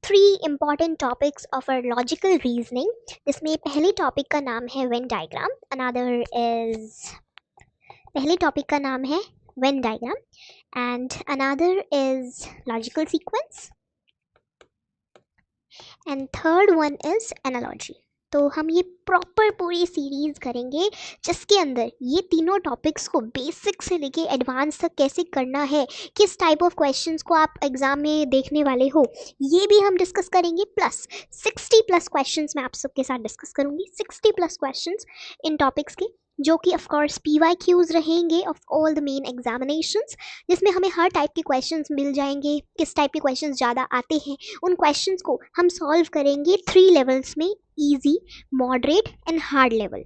Three important topics of our logical reasoning, जिसमें पहले topic का नाम है वेन डायग्राम, पहले टॉपिक का नाम है Venn diagram and another is logical sequence and third one is analogy. तो हम ये प्रॉपर पूरी सीरीज करेंगे जिसके अंदर ये तीनों टॉपिक्स को बेसिक से लेके एडवांस तक कैसे करना है, किस टाइप ऑफ क्वेश्चंस को आप एग्जाम में देखने वाले हो, ये भी हम डिस्कस करेंगे। प्लस 60+ क्वेश्चंस मैं आप सबके साथ डिस्कस करूंगी, 60+ क्वेश्चंस इन टॉपिक्स के, जो कि ऑफ कोर्स PYQs रहेंगे of all the main examinations, जिसमें हमें हर टाइप के क्वेश्चंस मिल जाएंगे। किस टाइप के क्वेश्चंस ज़्यादा आते हैं उन क्वेश्चंस को हम सॉल्व करेंगे 3 लेवल्स में, easy, moderate and hard level.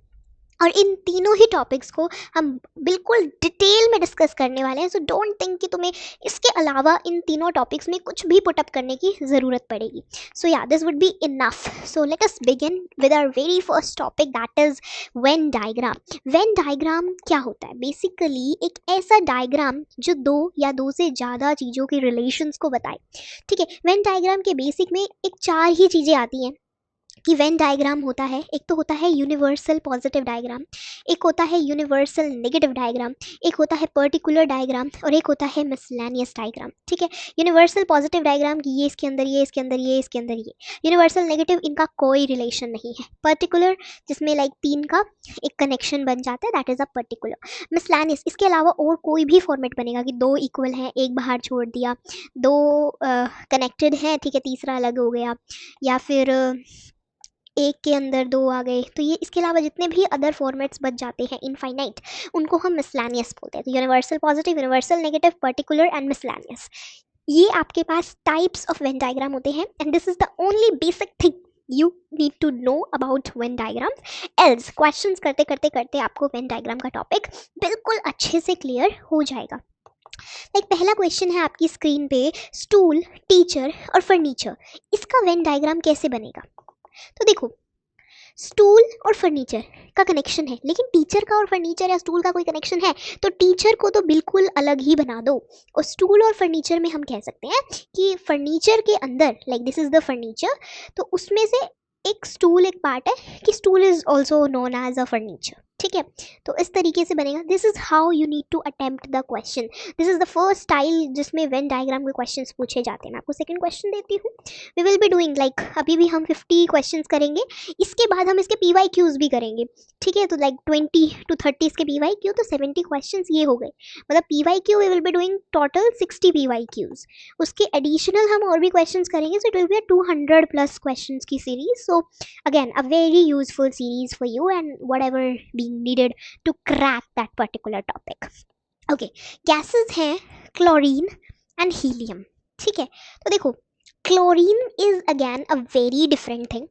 और इन तीनों ही टॉपिक्स को हम बिल्कुल डिटेल में डिस्कस करने वाले हैं। सो डोंट थिंक कि तुम्हें इसके अलावा इन तीनों टॉपिक्स में कुछ भी पुटअप करने की ज़रूरत पड़ेगी। सो या this would be enough. So let us begin with our very first topic, that is Venn diagram. Venn diagram क्या होता है? बेसिकली एक ऐसा डायग्राम जो दो या दो से ज़्यादा चीज़ों के रिलेशंस को बताए। ठीक है, वेन डायग्राम के बेसिक में एक 4 ही चीज़ें आती हैं कि वेन डायग्राम होता है। एक तो होता है यूनिवर्सल पॉजिटिव डायग्राम, एक होता है यूनिवर्सल नेगेटिव डायग्राम, एक होता है पर्टिकुलर डायग्राम और एक होता है मिसलेनियस डायग्राम। ठीक है, यूनिवर्सल पॉजिटिव डायग्राम की ये इसके अंदर, ये इसके अंदर, ये इसके अंदर, ये। यूनिवर्सल नेगेटिव, इनका कोई रिलेशन नहीं है। पर्टिकुलर, जिसमें लाइक 3 का एक कनेक्शन बन जाता है, that is a particular. Miscellaneous, इसके अलावा और कोई भी फॉर्मेट बनेगा कि 2 इक्वल हैं, एक बाहर छोड़ दिया, 2 कनेक्टेड हैं, ठीक है, तीसरा अलग हो गया, या फिर एक के अंदर 2 आ गए। तो ये इसके अलावा जितने भी अदर फॉर्मेट्स बच जाते हैं इनफाइनाइट, उनको हम मिसलेनियस बोलते हैं। तो universal positive, universal negative, particular and miscellaneous, ये आपके पास टाइप्स ऑफ वेन डायग्राम होते हैं। And this is the only basic thing you need to know about Venn diagram. Else questions करते करते करते आपको वेन डायग्राम का टॉपिक बिल्कुल अच्छे से क्लियर हो जाएगा। लाइक पहला क्वेश्चन है आपकी स्क्रीन पे, स्टूल, टीचर और फर्नीचर, इसका वेन डायग्राम कैसे बनेगा? तो देखो, स्टूल और फर्नीचर का कनेक्शन है, लेकिन टीचर का और फर्नीचर या स्टूल का कोई कनेक्शन है तो टीचर को तो बिल्कुल अलग ही बना दो। और स्टूल और फर्नीचर में हम कह सकते हैं कि फर्नीचर के अंदर, like this is the furniture, तो उसमें से एक स्टूल एक पार्ट है कि stool is also known as a furniture. ठीक है, तो इस तरीके से बनेगा। This is how you need to attempt the question. This is the first style जिसमें वेन डायग्राम के क्वेश्चन पूछे जाते हैं। मैं आपको सेकंड क्वेश्चन देती हूँ। We will be doing like, अभी भी हम 50 क्वेश्चन करेंगे, इसके बाद हम इसके PYQs भी करेंगे। ठीक है, तो लाइक 20 to 30 इसके PYQ, तो 70 क्वेश्चन ये हो गए। मतलब PYQ we will be doing total 60 PYQs। उसके एडिशनल हम और भी क्वेश्चन करेंगे, so it will be 200+ question की series. So again a very useful series for you and whatever being needed to crack that particular topic. Okay, gases हैं chlorine and helium. ठीक है, तो देखो, chlorine is again a very different thing.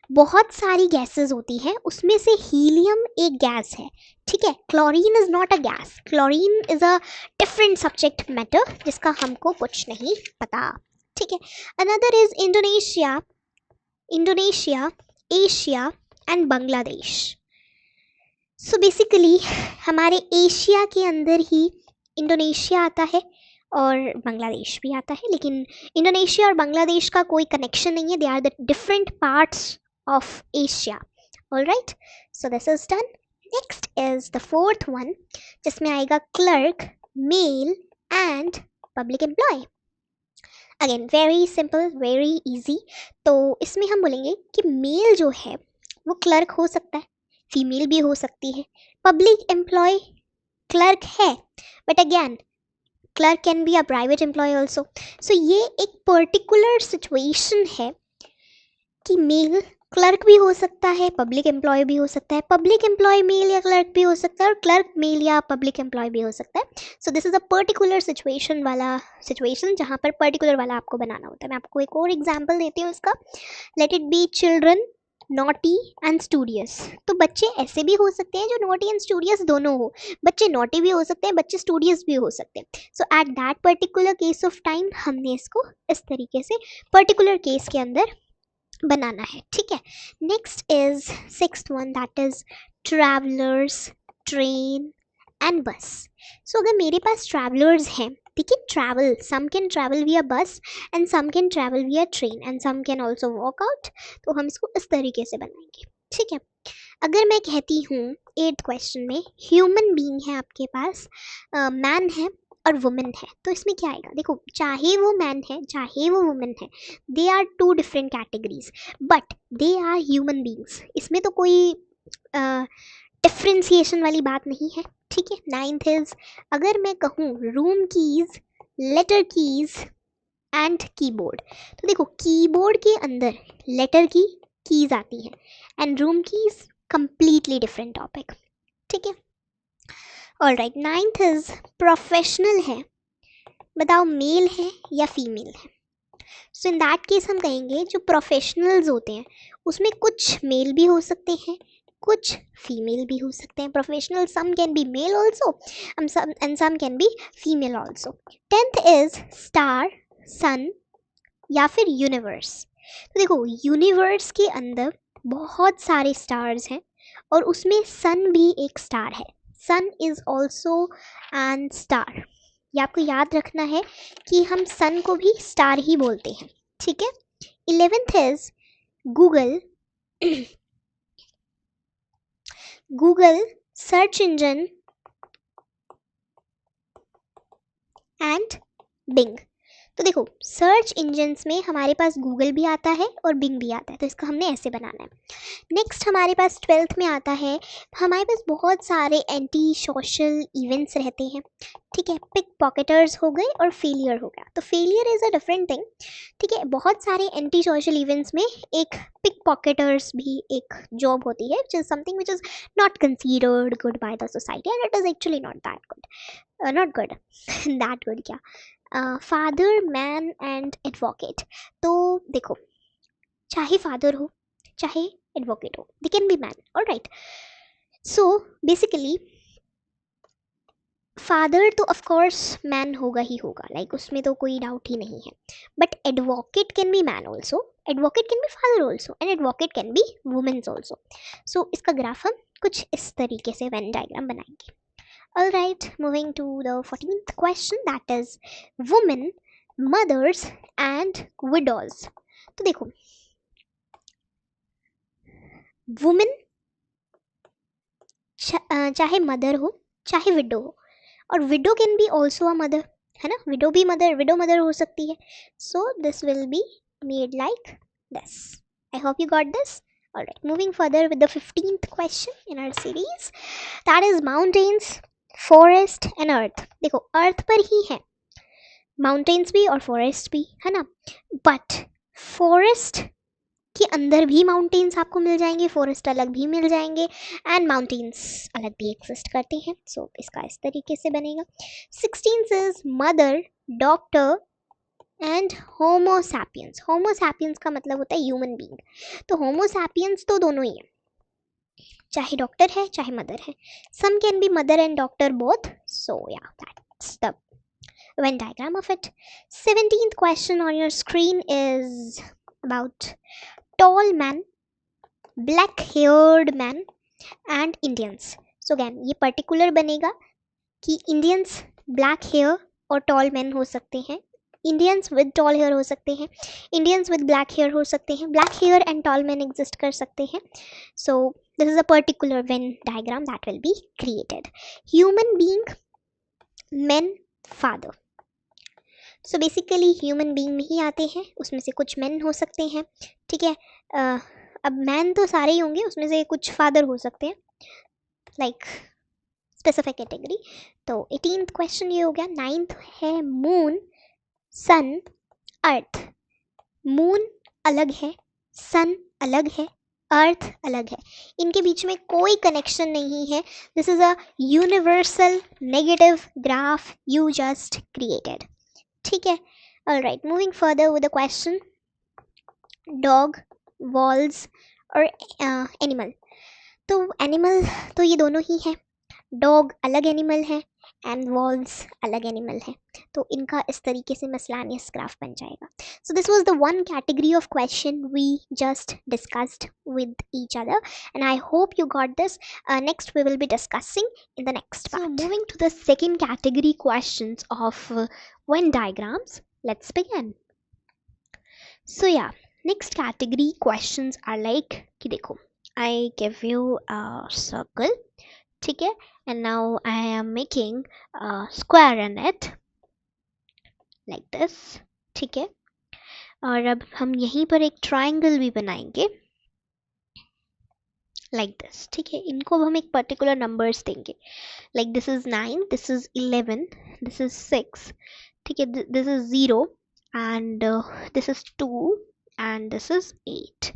बहुत सारी gases होती हैं, उसमें से हीलियम एक गैस है। ठीक है, chlorine is not a gas, chlorine is a different subject matter जिसका हमको कुछ नहीं पता। ठीक है, another is Indonesia, Asia and Bangladesh. So basically हमारे एशिया के अंदर ही इंडोनेशिया आता है और बांग्लादेश भी आता है, लेकिन इंडोनेशिया और बांग्लादेश का कोई कनेक्शन नहीं है। They are the different parts of Asia. Alright, so this is done. Next is the fourth one, जिसमें आएगा clerk, male and public employ. Again very simple, very easy. तो इसमें हम बोलेंगे कि मेल जो है वो क्लर्क हो सकता है, फीमेल भी हो सकती है। पब्लिक एम्प्लॉय क्लर्क है, but again clerk can be a private employ also. So ये एक पर्टिकुलर सिचुएशन है कि मेल क्लर्क भी हो सकता है, पब्लिक एम्प्लॉय भी हो सकता है, पब्लिक एम्प्लॉय मेल या क्लर्क भी हो सकता है, और क्लर्क मेल या पब्लिक एम्प्लॉय भी हो सकता है। So this is a particular situation वाला सिचुएशन जहाँ पर पर्टिकुलर वाला आपको बनाना होता है। मैं आपको एक और एग्जाम्पल देती हूँ इसका। Let it be children naughty and studious. तो बच्चे ऐसे भी हो सकते हैं जो नॉटी एंड स्टूडियस दोनों हो, बच्चे नॉटी भी हो सकते हैं, बच्चे स्टूडियस भी हो सकते हैं। So at that particular case of time हमने इसको इस तरीके से पर्टिकुलर केस के अंदर बनाना है। ठीक है, next is sixth one, that is travellers, train and बस। सो अगर मेरे पास ट्रैवलर्स हैं they can travel. Some can travel via bus and some can travel via train and some can also walk out. तो हम इसको इस तरीके से बनाएंगे, ठीक है। अगर मैं कहती हूँ 8th क्वेश्चन में ह्यूमन बीइंग है आपके पास, मैन है और वुमेन है, तो इसमें क्या आएगा? देखो, चाहे वो मैन है चाहे वो वुमेन है, they are two different categories but they are human beings. इसमें तो कोई डिफ्रेंसिएशन वाली बात नहीं है, ठीक है। 9th इज, अगर मैं कहूँ room keys, letter keys and keyboard, तो देखो कीबोर्ड के अंदर लेटर की कीज आती है and room keys completely different topic, ठीक है। All right, 9th is professional है, बताओ मेल है या फीमेल है? सो इन दैट केस हम कहेंगे जो प्रोफेशनल्स होते हैं उसमें कुछ मेल भी हो सकते हैं, कुछ फीमेल भी हो सकते हैं। Professional some can be male also and some can be female also. 10th is star, sun या फिर यूनिवर्स। तो देखो यूनिवर्स के अंदर बहुत सारे स्टार्स हैं और उसमें सन भी एक स्टार है। सन इज ऑल्सो एन स्टार। ये आपको याद रखना है कि हम सन को भी स्टार ही बोलते हैं, ठीक है। 11th is Google, Google search engine and Bing. तो देखो सर्च इंजन्स में हमारे पास गूगल भी आता है और बिंग भी आता है, तो इसको हमने ऐसे बनाना है। नेक्स्ट हमारे पास 12th में आता है, हमारे पास बहुत सारे एंटी सोशल इवेंट्स रहते हैं, ठीक है। पिक पॉकेटर्स हो गए और फेलियर हो गया, तो failure is a different thing, ठीक है। बहुत सारे एंटी सोशल इवेंट्स में एक पिक पॉकेटर्स भी एक जॉब होती है, which is something which is not considered good by the society and it is actually not that good, not good that good क्या, फादर, मैन एंड एडवोकेट। तो देखो चाहे फादर हो चाहे एडवोकेट हो, they can be man, alright. So basically father तो of course man होगा ही होगा, लाइक उसमें तो कोई डाउट ही नहीं है, but advocate can be man also, advocate can be father also and advocate can be womens also. So इसका ग्राफ हम कुछ इस तरीके से वेन डायग्राम बनाएंगे। Alright, moving to the 14th question, that is women, mothers and widows. तो देखो women चाहे मदर हो चाहे विडो हो, और window can be also a mother, है ना, विडो भी मदर, विडो मदर हो सकती है। So this will be made like this. I hope you got this. Alright, moving further with the 15th question in our series, that is mountains, forest and earth. देखो अर्थ पर ही है mountains भी और forest भी, है ना, बट फॉरेस्ट के अंदर भी माउंटेन्स आपको मिल जाएंगे, फॉरेस्ट अलग भी मिल जाएंगे एंड माउंटेन्स अलग भी एग्जिस्ट करते हैं। सो इसका इस तरीके से बनेगा। 16th is mother, doctor and Homo sapiens. Homo sapiens का मतलब होता है ह्यूमन बीइंग, तो होमो सैपियंस तो दोनों ही है, चाहे डॉक्टर है चाहे मदर है। Some can be mother and doctor both, so या that's the Venn diagram of it. 17th question on your screen is about tall man, black haired man and Indians. So again ये particular बनेगा कि Indians black hair और tall men हो सकते हैं, Indians with tall hair हो सकते हैं, Indians with black hair हो सकते हैं, black hair and tall men exist कर सकते हैं. So this is a particular Venn diagram that will be created. Human being, men, father. So basically human being में ही आते हैं, उसमें से कुछ मैन हो सकते हैं, ठीक है। अब मैन तो सारे ही होंगे, उसमें से कुछ फादर हो सकते हैं, लाइक स्पेसिफिक कैटेगरी। तो 18th क्वेश्चन ये हो गया। 9th है मून, सन, अर्थ। मून अलग है, सन अलग है, अर्थ अलग है, इनके बीच में कोई कनेक्शन नहीं है। This is a universal negative graph you just created, ठीक है। Alright, moving further with the question dog, walls और एनिमल। तो एनिमल तो ये दोनों ही हैं, डॉग अलग एनिमल है, एंड वॉल्स अलग एनिमल है, तो इनका इस तरीके से मिसलानियस ग्राफ बन जाएगा. So this was the one category of question we just discussed with each other, and I hope you got this. Next we will be discussing in the next part. So moving to the second category questions of Venn diagrams, let's begin. So yeah, next category questions are like कि देखो, I give you a circle, ठीक है, and now I am making a square in it like this, ठीक है, और अब हम यहीं पर एक ट्राइंगल भी बनाएंगे like this, ठीक है. इनको अब हम एक पर्टिकुलर नंबर्स देंगे, like this is 9, this is 11, this is 6, ठीक है, this is 0 and this is 2 and this is 8.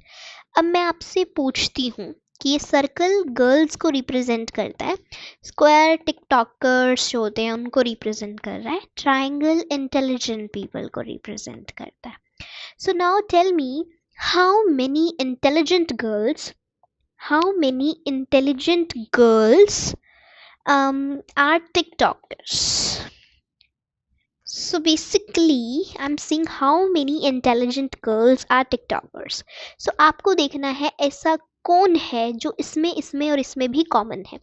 अब मैं आपसे पूछती हूँ कि ये सर्कल गर्ल्स को रिप्रेजेंट करता है, स्क्वायर टिकटॉकर्स जो होते हैं उनको रिप्रेजेंट कर रहा है, ट्राइंगल इंटेलिजेंट पीपल को रिप्रेजेंट करता है. So now tell me how many intelligent girls are TikTokers. So basically I'm seeing how many intelligent girls are tiktokers. So आपको देखना है ऐसा कौन है जो इसमें और इसमें भी कॉमन है.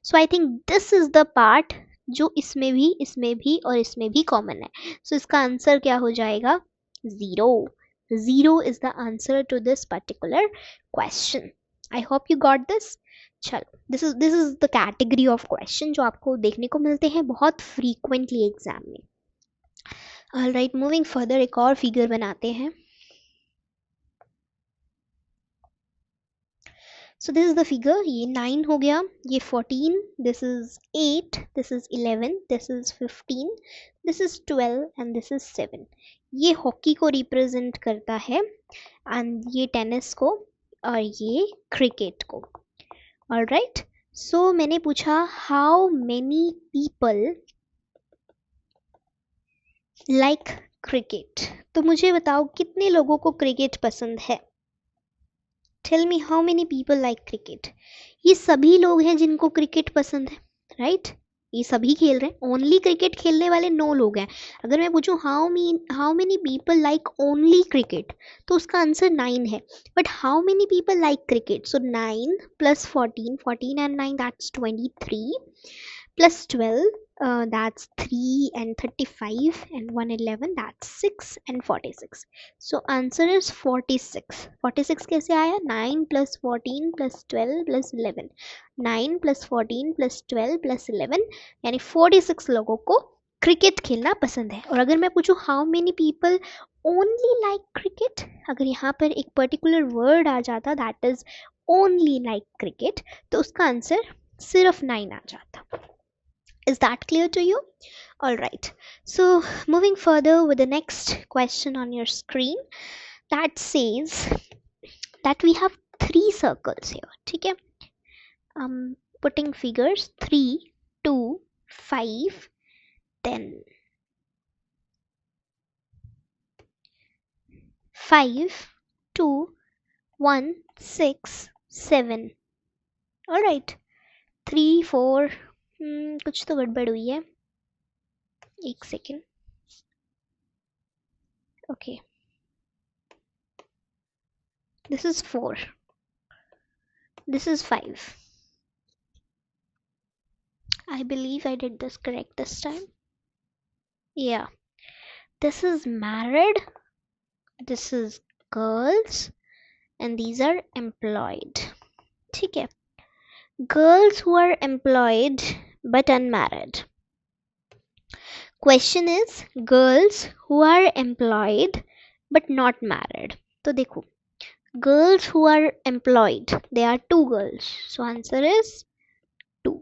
So I think this is the part जो इसमें भी और इसमें भी कॉमन है. So इसका आंसर क्या हो जाएगा? 0. 0 is the answer to this particular question. I hope you got this. चलो, this is the category of question जो आपको देखने को मिलते हैं बहुत frequently एग्जाम में. Alright, मूविंग फर्दर एक और फिगर बनाते हैं. सो दिस इज द फिगर. ये 9 हो गया, ये 14, this is 8, this is 11, this is 15, this is 12 and this is 7. ये हॉकी को रिप्रेजेंट करता है एंड ये टेनिस को और ये क्रिकेट को. ऑलराइट, सो मैंने पूछा how many people like cricket. तो मुझे बताओ कितने लोगों को क्रिकेट पसंद है. Tell me how many people like cricket. ये सभी लोग हैं जिनको क्रिकेट पसंद है, राइट? ये सभी खेल रहे हैं. ओनली क्रिकेट खेलने वाले 9 लोग हैं. अगर मैं पूछूं how many people like only cricket तो उसका आंसर 9 है. But how many people like cricket, so 9 plus 14 and 9 that's 23 plus 12 that's 3 and 35 and 111 that's 6 and 46. So answer is 46. 46 कैसे आया? 9 plus 14 plus 12 plus 11. 9 plus 14 plus 12 plus 11 यानी 46 लोगों को cricket खेलना पसंद है. और अगर मैं पूछूं how many people only like cricket, अगर यहाँ पर एक पर्टिकुलर वर्ड आ जाता that is only like cricket तो उसका आंसर सिर्फ 9 आ जाता. Is that clear to you? Alright, so moving further with the next question on your screen that says that we have 3 circles here. ठीक है, putting figures 3, 2, 5, 10. 5, 2, 1, 6, 7. Alright, 3, 4. कुछ तो गड़बड़ हुई है, एक second. Okay, this is 4, this is 5. I believe I did this correct this time. Yeah, this is married, this is girls and these are employed. ठीक है, girls who are employed but unmarried. Question is girls who are employed but not married. तो देखो, girls who are employed, they are 2 girls, so answer is 2.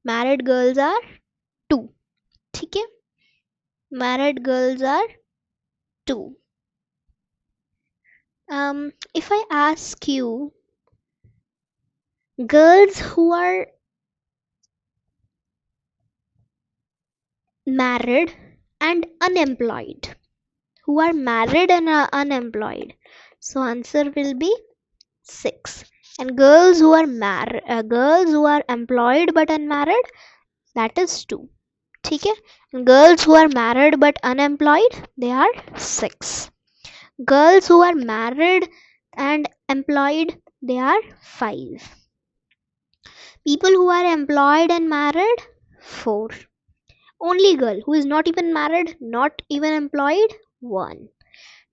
Married girls are 2. ठीक है, married girls are 2. If I ask you girls who are married and unemployed, who are married and are unemployed, so answer will be 6. And girls who are employed but unmarried, that is 2. ठीक है. Girls who are married but unemployed, they are 6. Girls who are married and employed, they are 5. People who are employed and married, 4. Only girl who is not even married, not even employed, 1.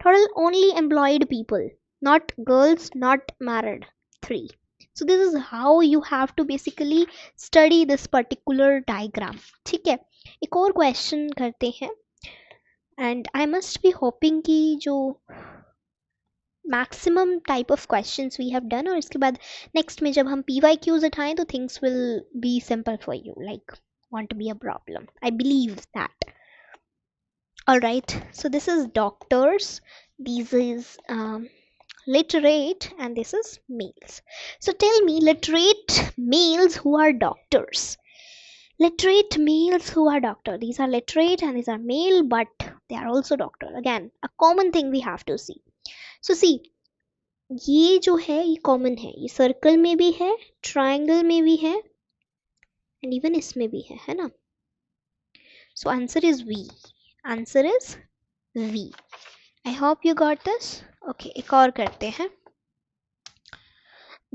Total only employed people, not girls, not married, 3. So this is how you have to basically study this particular diagram. ठीक है. एक और question करते हैं, and I must be hoping कि जो maximum type of questions we have done, और इसके बाद नेक्स्ट में जब हम PYQs उठाएं तो things will be simple for you, like won't be a problem. I believe that. All right. So this is doctors. This is literate, and this is males. So tell me, literate males who are doctors. Literate males who are doctor. These are literate and these are male, but they are also doctor. Again, a common thing we have to see. So see, ये जो है ये common है, ये circle में भी है, triangle में भी है, एंड इवन इसमें भी है ना. So answer is V. Answer is V. I hope you got this. Okay, एक और करते हैं,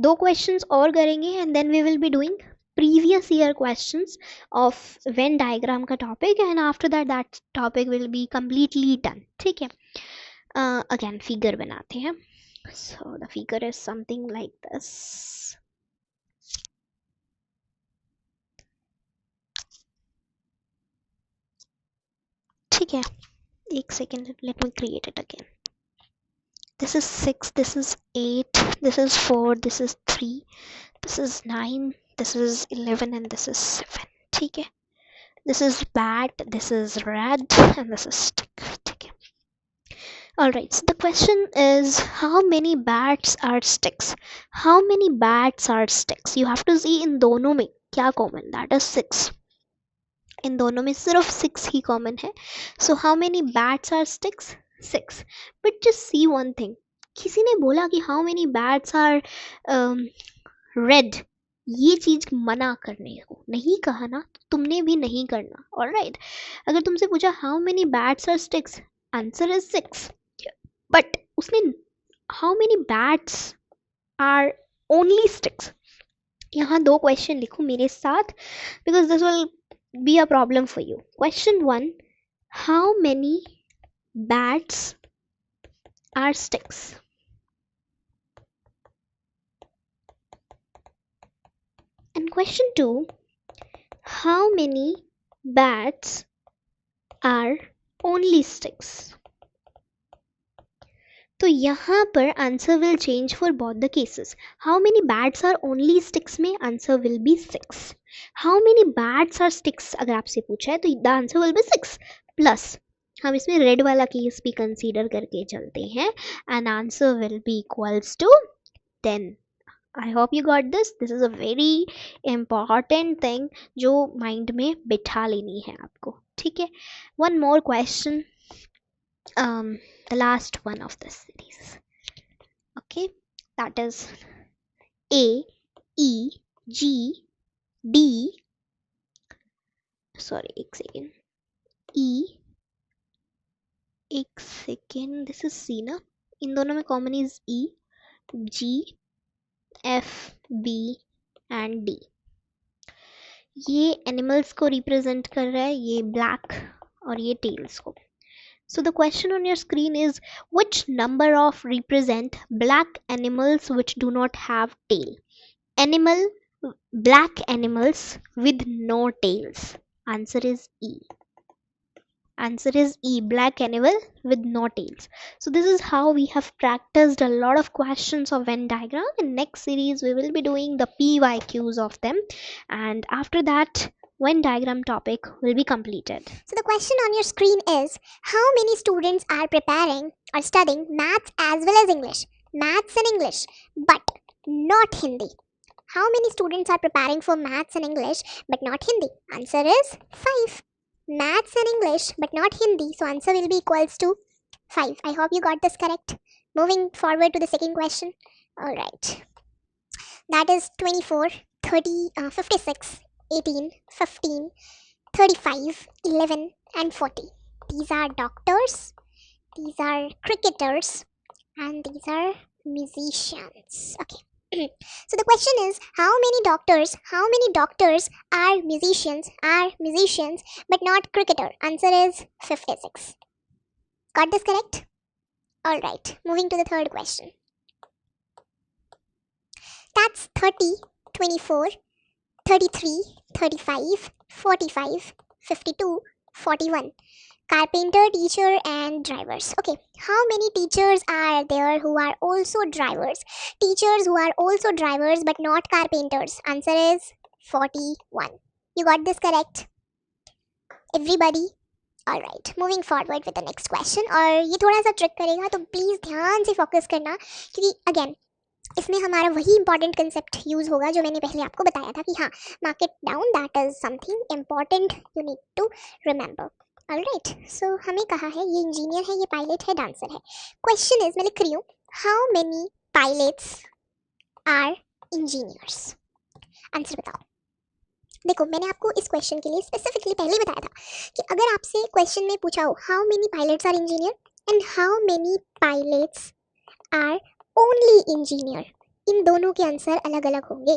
2 क्वेश्चंस और करेंगे, and then we will be doing previous year questions of Venn diagram का topic, and after that topic will be completely done. ठीक है. Again figure बनाते हैं. So the figure is something like this. ठीक है, एक second, let me create it again. This is 6, this is 8, this is 4, this is 3, this is 9, this is 11, and this is 7. ठीक है. This is bat, this is red, and this is stick. ठीक है. Alright, so the question is, how many bats are sticks? How many bats are sticks? You have to see in दोनों में क्या common, that is 6. इन दोनों में सिर्फ 6 ही common है. So how many bats are sticks? 6. But just see one thing, किसी ने बोला कि how many bats are red, ये चीज मना करने को नहीं कहा ना, तुमने भी नहीं करना. ऑलराइट. अगर तुमसे पूछा how many bats are sticks, answer is 6. But उसने how many bats are only sticks, यहाँ 2 क्वेश्चन लिखो मेरे साथ, because this will be a problem for you. Question 1, how many bats are sticks? And question 2, how many bats are only sticks? तो यहाँ पर answer will change for both the cases. How many bats are only sticks में answer will be 6. How many bats are sticks अगर आपसे पूछा है तो the answer will be 6 plus हम इसमें रेड वाला केस भी कंसीडर करके चलते हैं, and answer will be equals to 10. I hope you got this. This is a very important thing जो माइंड में बिठा लेनी है आपको. ठीक है. One more question, the last one of this series. Okay, that is A, E, G, D. Sorry, एक second. E, एक second. This is C ना. इन दोनों में common is E, G, F, B and D. ये animals को represent कर रहा है, ये black और ये tails को. So the question on your screen is, which number of represent black animals which do not have tail? Black animals with no tails. Answer is E. Answer is E, black animal with no tails. So this is how we have practiced a lot of questions of Venn diagram. In next series we will be doing the PYQs of them, and after that Venn diagram topic will be completed. So the question on your screen is, how many students are preparing or studying maths as well as English? Maths and English, but not Hindi. How many students are preparing for maths and English but not Hindi? Answer is 5. Maths and English but not Hindi, so answer will be equals to 5. I hope you got this correct. Moving forward to the second question. Alright. That is 24, 30, 56, 18, 15, 35, 11 and 40. These are doctors, these are cricketers and these are musicians. Okay. So the question is, how many doctors are musicians but not cricketer? Answer is 56. Got this correct? All right, moving to the third question. That's 30, 24, 33, 35, 45, 52, 41. Carpenter, teacher and drivers. Okay, how many teachers are there who are also drivers? Teachers who are also drivers but not carpenters. Answer is 41. You got this correct? Everybody? Alright, moving forward with the next question. और ये थोड़ा सा trick करेगा तो please ध्यान से focus करना, क्योंकि अगेन इसमें हमारा वही इंपॉर्टेंट कंसेप्ट यूज़ होगा जो मैंने पहले आपको बताया था कि हाँ, mark it down, that is something important you need to remember. Alright, so हमें कहा है ये इंजीनियर है, ये पायलट है, डांसर है. क्वेश्चन इज, मैं लिख रही हूँ, how many pilots are engineers? Answer बताओ. देखो, मैंने आपको इस क्वेश्चन के लिए स्पेसिफिकली पहले ही बताया था कि अगर आपसे क्वेश्चन में पूछा हो how many pilots are engineer and how many pilots are only engineer, इन दोनों के आंसर अलग अलग होंगे.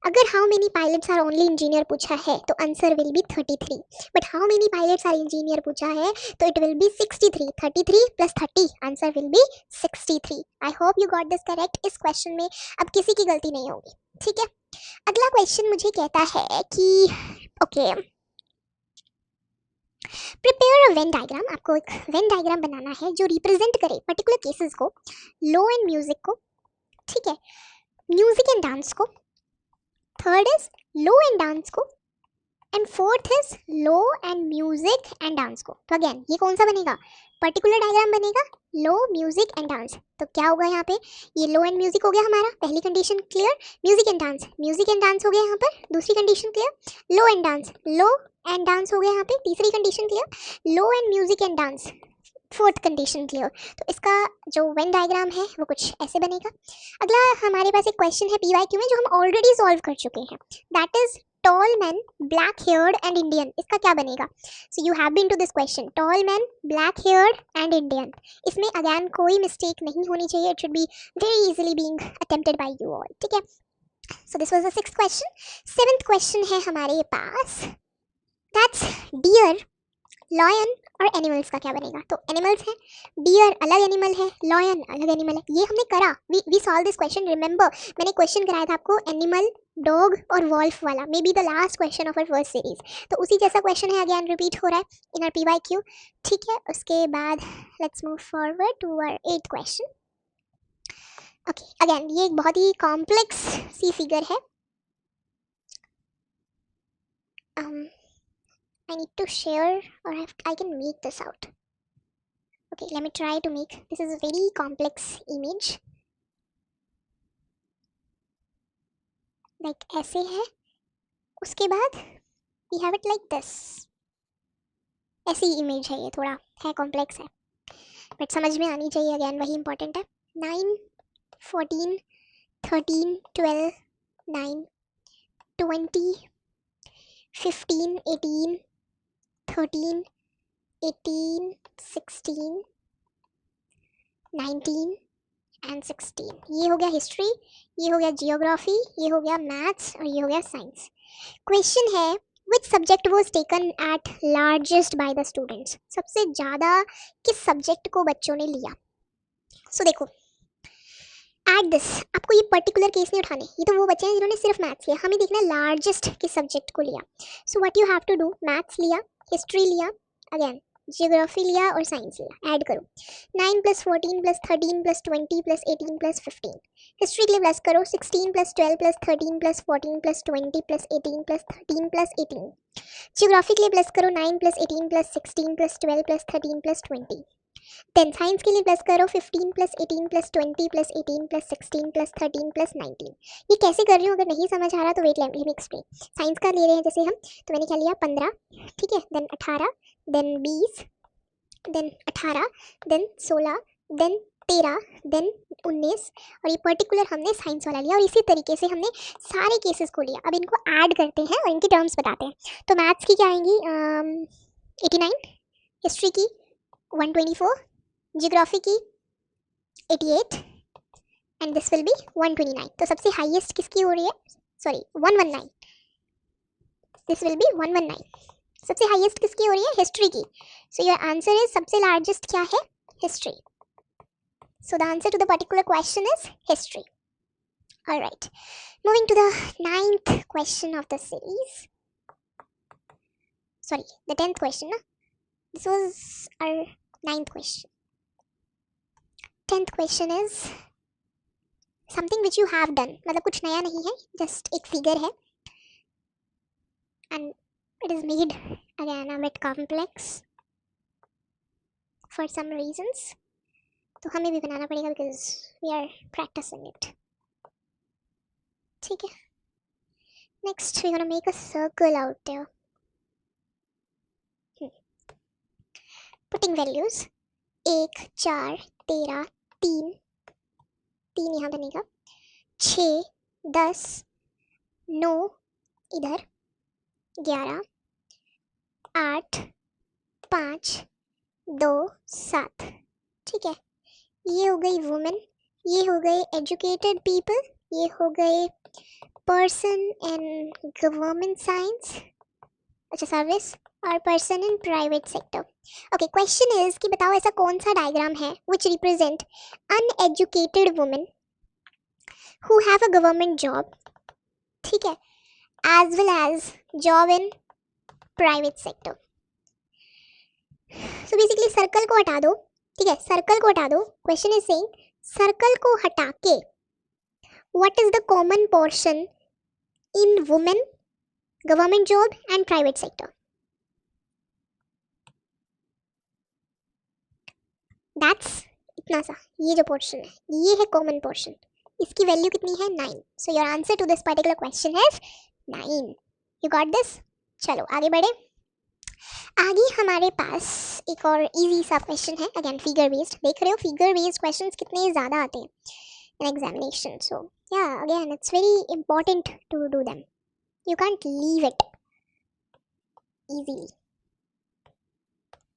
अगर how many pilots are only engineer पूछा है तो answer will be 33, but how many pilots are engineer पूछा है तो it will be 63. 33 plus 30, answer will be 63. I hope you got this correct. इस क्वेश्चन में अब किसी की गलती नहीं होगी, ठीक है. अगला क्वेश्चन मुझे कहता है कि okay, prepare a Venn diagram. आपको एक वेन डायग्राम बनाना है जो रिप्रेजेंट करे पर्टिकुलर केसेस को, लो एंड म्यूजिक को, ठीक है, म्यूजिक एंड डांस को, third is low and dance को, and fourth is low and music and dance को. तो अगेन ये कौन सा बनेगा? पर्टिकुलर डायग्राम बनेगा, लो म्यूजिक एंड डांस. तो क्या होगा यहाँ पे? ये लो एंड म्यूजिक हो गया हमारा, पहली condition clear. Music and dance हो गया यहाँ पर, दूसरी condition clear. Low and dance हो गया यहाँ पे, तीसरी condition clear. Low and music and dance, fourth condition clear. तो इसका जो वेन डायग्राम है वो कुछ ऐसे बनेगा. अगला हमारे पास एक क्वेश्चन है PYQ में जो हम ऑलरेडी सॉल्व कर चुके हैं, that is tall man, black haired and Indian. इसका क्या बनेगा? So you have been to this question, tall man, black haired and Indian. इसमें अगैन कोई मिस्टेक नहीं होनी चाहिए, it should be very easily being attempted by you all, ठीक है. So this was the 6th question. 7th question है हमारे पास, दैट्स डियर, लॉयन और एनिमल्स का क्या बनेगा? तो एनिमल्स है, डियर अलग एनिमल है, लॉयन अलग एनिमल है. ये हमने करा, we solve this question. Remember, मैंने क्वेश्चन कराया था आपको एनिमल, डॉग और वॉल्फ वाला, may be the last question of our first series. तो उसी जैसा क्वेश्चन है, अगेन रिपीट हो रहा है इन आवर PYQ, ठीक है. उसके बाद let's move forward to our 8th question. Okay, again ये एक बहुत ही कॉम्प्लेक्स सी फिगर है. I need to share, or I can make this out. Okay, let me try to make, this is a very complex image. Like ऐसे है, उसके बाद we have it like this. ऐसी इमेज है, ये थोड़ा है कॉम्प्लेक्स है, बट समझ में आनी चाहिए. अगेन वही इंपॉर्टेंट है. 9, 14, 13, 12, 9, 20, 15, 18, 13, 18, 16, 19 एंड 16. ये हो गया हिस्ट्री, ये हो गया जियोग्राफी, ये हो गया मैथ्स और ये हो गया साइंस. क्वेश्चन है, which subject was taken at largest by the students? सबसे ज़्यादा किस सब्जेक्ट को बच्चों ने लिया? सो देखो, एट दिस आपको ये पर्टिकुलर केस नहीं उठाने, ये तो वो बच्चे हैं जिन्होंने सिर्फ मैथ्स लिया. हमें देखना है लार्जेस्ट किस सब्जेक्ट को लिया. So what you have to do, maths लिया, हिस्ट्री लिया, अगेन जियोग्राफी लिया और साइंस लिया, ऐड करो. 9 + 14 + 13 + 20 + 18 + 15. हिस्ट्री के लिए प्लस करो, 16 + 12 + 13 + 14 + 20 + 18 + 13 + 18. जियोग्राफी के लिए प्लस करो, 9 + 18 + 16 + 12 + 13 + 20. देन साइंस के लिए प्लस करो, 15 + 18 + 20 + 18 + 16 + 13 + 19. ये कैसे कर रही हूँ, अगर नहीं समझ आ रहा तो wait, let me explain. Science का ले रहे हैं जैसे हम, तो मैंने क्या लिया, 15, ठीक है, then 18, then 20, then 18, then 16, then 13, then 19, और ये पर्टिकुलर हमने साइंस वाला लिया और इसी तरीके से हमने सारे केसेस को लिया। अब इनको ऐड करते हैं और इनकी टर्म्स बताते हैं। तो मैथ्स की क्या आएंगी 89, हिस्ट्री की 124, जियोग्राफी की 88 एंड दिस विल बी 129। तो सबसे हाईएस्ट किसकी हो रही है, सॉरी 119, दिस विल बी 119। सबसे हाईएस्ट किसकी हो रही है, हिस्ट्री की। सो योर आंसर इज सबसे लार्जेस्ट क्या है, history. So the answer to the particular question is history. All right. Moving to the 9th question of the series. Sorry, the 10th question. Na? This was our 9th question. 10th question is something which you have done. मतलब कुछ नया नहीं है, just एक figure है. And it is made again a bit complex for some reasons. तो हमें भी बनाना पड़ेगा because we are practicing it. ठीक है, next we gonna make a circle out there, putting values 1, 4, 13, 3 यहाँ बनेगा, 6, 10, 9 इधर, 11, 8, 5, 2, 7। ठीक है, ये हो गई वुमेन, ये हो गए एजुकेटेड पीपल, ये हो गए पर्सन इन गवर्नमेंट साइंस, अच्छा सर्विस, और person in private sector. Okay, question is कि बताओ ऐसा कौन सा डायग्राम है which represent uneducated women who have a government job, ठीक है, as well as job in private sector. So basically circle को हटा दो, ठीक है, सर्कल को हटा दो। क्वेश्चन इज सेइंग सर्कल को हटा के what is the common portion in women, government job and private sector. That's इतना सा, ये जो पोर्शन है ये है कॉमन पोर्शन, इसकी वैल्यू कितनी है 9। So your answer to this particular question is 9। You got this. चलो आगे बढ़े। आगे हमारे पास एक और इजी सा क्वेश्चन है, अगेन फिगर बेस्ड। देख रहे हो फिगर बेस्ड क्वेश्चंस कितने ज़्यादा आते हैं इन एग्जामिनेशन, सो या again it's very important to do them, you can't leave it easily.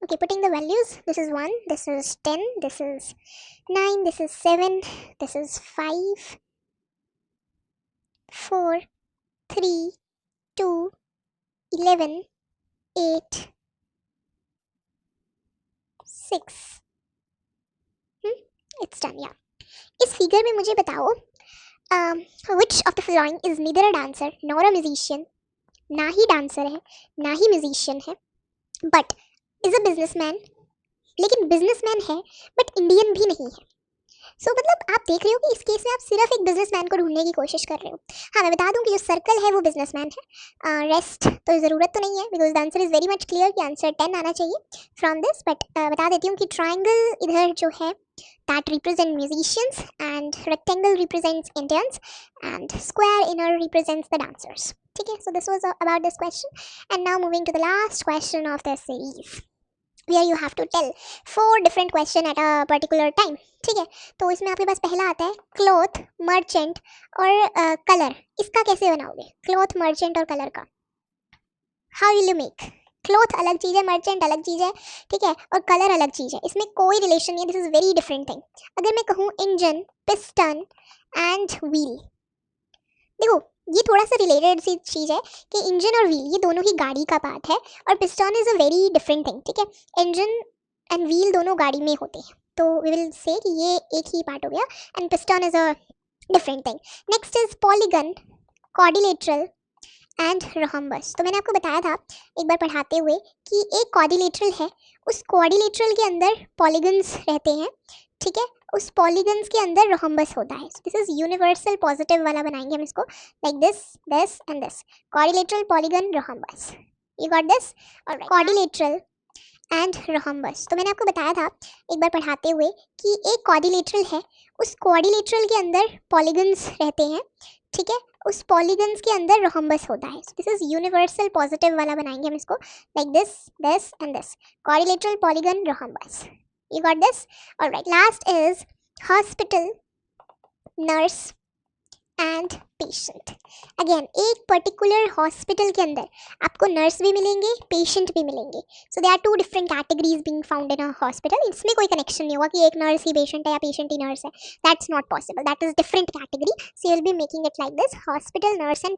Okay, putting the values, this is 1, this is 10, this is 9, this is 7, this is 5, 4, 3, 2, 11, 8, 6, it's done, yeah. इस figure में मुझे बताओ which of the following is neither a dancer nor a musician, ना ही dancer है ना ही musician है, but is a businessman, लेकिन businessman है बट इंडियन भी नहीं है। सो मतलब आप देख रहे हो कि इस केस में आप सिर्फ एक बिजनेसमैन को ढूंढने की कोशिश कर रहे हो। हाँ, मैं बता दूं कि जो सर्कल है वो बिजनेसमैन है, रेस्ट तो ज़रूरत तो नहीं है because the answer is very much clear कि आंसर 10 आना चाहिए फ्रॉम दिस, बट बता देती हूँ कि ट्राइंगल इधर जो है that represent musicians and rectangle represents Indians and square inner represents the dancers. ठीक है, so this was about this question, and now moving to the last question of the series where you have to tell 4 different question at a particular time. ठीक है, तो इसमें आपके पास पहला आता है क्लॉथ, मर्चेंट और कलर। इसका कैसे बनाओगे, क्लॉथ, मर्चेंट और कलर का? How will you make? Cloth अलग चीज़ है, मर्चेंट अलग चीज़ है, ठीक है, और कलर अलग चीज़ है, इसमें कोई रिलेशन नहीं है, this is very different thing. अगर मैं कहूँ इंजन, पिस्टन एंड व्हील, देखो ये थोड़ा सा रिलेटेड सी चीज़ है कि इंजन और व्हील ये दोनों ही गाड़ी का पार्ट है, और piston is a very different thing, ठीक है। इंजन एंड व्हील दोनों गाड़ी में होते हैं, तो वी विल से कि ये एक ही पार्ट हो गया, and piston is a different thing. Next is polygon, quadrilateral and rhombus. तो मैंने आपको बताया था एक बार पढ़ाते हुए कि एक क्वाड्रिलेटरल है, उस क्वाड्रिलेटरल के अंदर पॉलीगन्स रहते हैं, ठीक है, उस पॉलीगन्स के अंदर रोहम्बस होता है। दिस इज यूनिवर्सल पॉजिटिव वाला बनाएंगे हम इसको, like this, this and this, quadrilateral, polygon, rhombus. You got this? Alright, quadrilateral and rhombus. तो मैंने आपको बताया था एक बार पढ़ाते हुए कि एक क्वाड्रिलेटरल है, उस क्वाड्रिलेटरल के अंदर पॉलीगन्स रहते हैं, ठीक है, उस पॉलीगन्स के अंदर रोहम्बस होता है। दिस इज यूनिवर्सल पॉजिटिव वाला बनाएंगे हम इसको, like this, this and this, quadrilateral, polygon, rhombus. You got this? Alright, last is hospital, nurse and patient. Again एक पर्टिकुलर हॉस्पिटल के अंदर आपको नर्स भी मिलेंगे, पेशेंट भी मिलेंगे. So they are two different categories being found in a hospital. इसमें कोई कनेक्शन नहीं होगा कि एक नर्स ही पेशेंट है या पेशेंट ही नर्स है. That's not possible. That is different category. So you will be making it like this: hospital, nurse and